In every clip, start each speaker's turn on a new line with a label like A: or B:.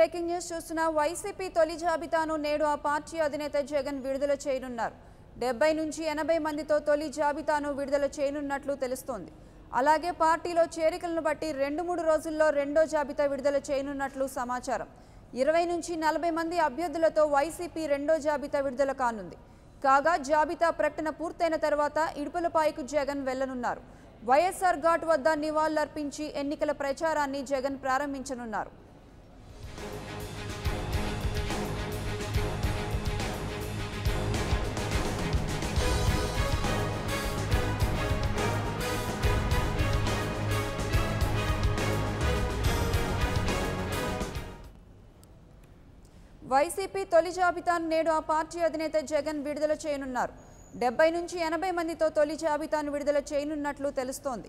A: Breaking news చూస్తున్న YCP తొలి జాబితాను నేడు ఆ పార్టీ అధినేత జగన్ విడుదల చేయనున్నారు. 70 నుంచి 80 మందితో తొలి జాబితాను విడుదల చేయనున్నట్లు తెలుస్తోంది. అలాగే పార్టీలో చేరికలను బట్టి 2-3 రోజుల్లో రెండో జాబితా విడుదల చేయనున్నట్లు సమాచారం. 20 నుంచి 40 మంది అభ్యర్థులతో వైసీపీ రెండో జాబితా విడుదల కానుంది. కాగా జాబితా ప్రకటన పూర్తయిన తర్వాత ఇడుపులపాయకు జగన్ వెళ్లనున్నారు. వైఎస్ఆర్ ఘాట్ వద్ద నివాళులర్పించి ఎన్నికల ప్రచారాన్ని జగన్ ప్రారంభించనున్నారు. వైసీపీ తొలి జాబితాను నేడు ఆ పార్టీ అధినేత జగన్ విడుదల చేయనున్నారు. 70 నుంచి 80 మందితో తొలి జాబితాను విడుదల చేయనున్నట్లు తెలుస్తోంది.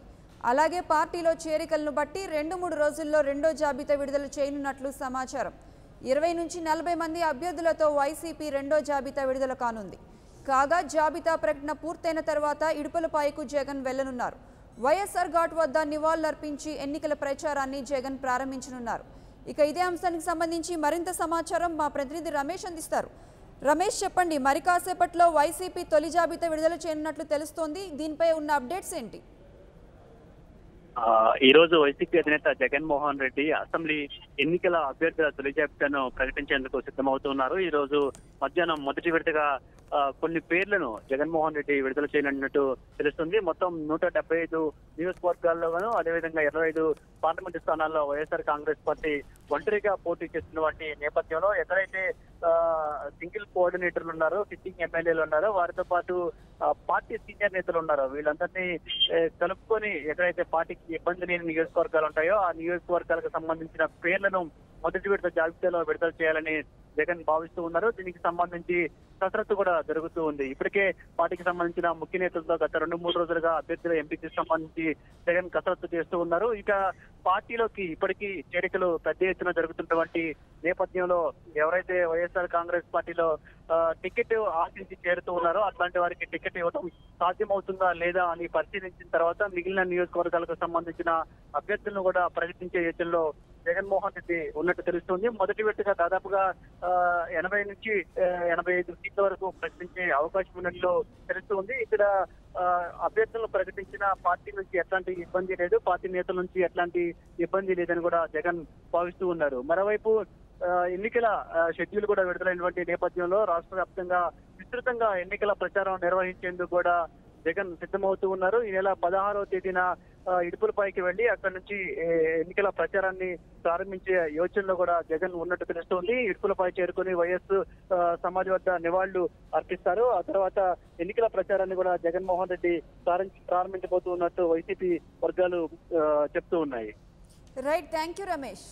A: అలాగే పార్టీలో చేరికలను బట్టి 2-3 రోజుల్లో రెండో జాబితా విడుదల చేయనున్నట్లు సమాచారం. 20 నుంచి 40 మంది అభ్యర్థులతో వైసీపీ రెండో జాబితా విడుదల కానుంది. కాగా జాబితా ప్రకటన పూర్తయిన తర్వాత ఇడుపులపాయకు జగన్ వెళ్లనున్నారు. వైఎస్ఆర్ ఘాట్ వద్ద నివాళులర్పించి ఎన్నికల ప్రచారాన్ని జగన్ ప్రారంభించనున్నారు. ఇక ఇదే అంశానికి సంబంధించి మరింత సమాచారం మా ప్రతినిధి రమేష్ అందిస్తారు. రమేష్, చెప్పండి, మరి కాసేపట్లో వైసీపీ తొలి జాబితా విడుదల చేయనున్నట్లు తెలుస్తోంది. దీనిపై ఉన్న అప్డేట్స్ ఏంటి?
B: ఈ రోజు వైసీపీ అధినేత జగన్మోహన్ రెడ్డి అసెంబ్లీ ఎన్నికల అభ్యర్థుల తొలి జాబితాను ప్రకటించేందుకు సిద్ధమవుతున్నారు. ఈ రోజు మధ్యాహ్నం మొదటి విడతగా కొన్ని పేర్లను జగన్మోహన్ రెడ్డి విడుదల చేయనున్నట్టు తెలుస్తుంది. మొత్తం 175 నియోజకవర్గాల్లోనూ అదేవిధంగా 25 పార్లమెంటు స్థానాల్లో వైఎస్ఆర్ కాంగ్రెస్ పార్టీ ఒంటరిగా పోటీ చేస్తున్నటువంటి నేపథ్యంలో ఎక్కడైతే సింగిల్ కోఆర్డినేటర్లు ఉన్నారో, సిట్టింగ్ ఎమ్మెల్యేలు ఉన్నారో, వారితో పాటు పార్టీ సీనియర్ నేతలు ఉన్నారో, వీళ్ళందరినీ కలుపుకొని ఎక్కడైతే పార్టీకి ఇబ్బంది లేని నియోజకవర్గాలు ఉంటాయో ఆ నియోజకవర్గాలకు సంబంధించిన పేర్లను మొదటి విడత జాబితాలో విడుదల చేయాలని జగన్ భావిస్తూ ఉన్నారు. దీనికి సంబంధించి కసరత్తు కూడా జరుగుతూ ఉంది. ఇప్పటికే పార్టీకి సంబంధించిన ముఖ్య నేతలతో గత 2-3 రోజులుగా అభ్యర్థుల ఎంపికకి సంబంధించి జగన్ కసరత్తు చేస్తూ ఉన్నారు. ఇక పార్టీలోకి ఇప్పటికీ చేరికలు పెద్ద ఎత్తున జరుగుతున్నటువంటి నేపథ్యంలో ఎవరైతే వైఎస్ఆర్ కాంగ్రెస్ పార్టీలో టికెట్ ఆశించి చేరుతూ ఉన్నారో అట్లాంటి వారికి టికెట్ ఇవ్వడం సాధ్యమవుతుందా లేదా అని పరిశీలించిన తర్వాత మిగిలిన నియోజకవర్గాలకు సంబంధించిన అభ్యర్థులను కూడా ప్రకటించే యోచనలో జగన్మోహన్ రెడ్డి ఉన్నట్టు తెలుస్తుంది. మొదటి విడతగా దాదాపుగా 80 నుంచి 85 సీట్ల వరకు ప్రకటించే అవకాశం ఉన్నట్లు తెలుస్తుంది. ఇక్కడ అభ్యర్థులను ప్రకటించిన పార్టీ నుంచి ఎట్లాంటి ఇబ్బంది లేదు, పార్టీ నేతల నుంచి ఎట్లాంటి ఇబ్బంది లేదని కూడా జగన్ భావిస్తూ ఉన్నారు. మరోవైపు ఎన్నికల షెడ్యూల్ కూడా విడుదలైనటువంటి నేపథ్యంలో రాష్ట్ర వ్యాప్తంగా విస్తృతంగా ఎన్నికల ప్రచారం నిర్వహించేందుకు కూడా జగన్ సిద్ధమవుతూ ఉన్నారు. ఈ నెల 16వ తేదీన ఇడుపులపాయకి వెళ్లి అక్కడి నుంచి ఎన్నికల ప్రచారాన్ని ప్రారంభించే యోచనలో కూడా జగన్ ఉన్నట్టు తెలుస్తోంది. ఇడుపులపాయ చేరుకుని వైఎస్ సమాధి వద్ద నివాళులు అర్పిస్తారు. ఆ తర్వాత ఎన్నికల ప్రచారాన్ని కూడా జగన్మోహన్ రెడ్డి ప్రారంభించబోతూ ఉన్నట్టు వైసీపీ వర్గాలు చెప్తూ ఉన్నాయి.
A: Right, thank you Ramesh.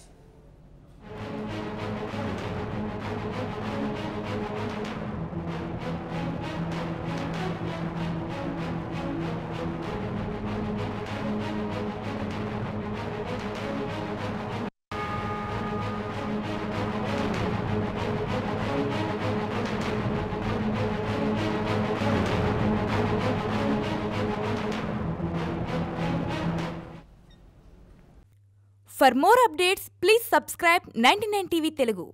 C: For more updates, please subscribe 99 TV Telugu.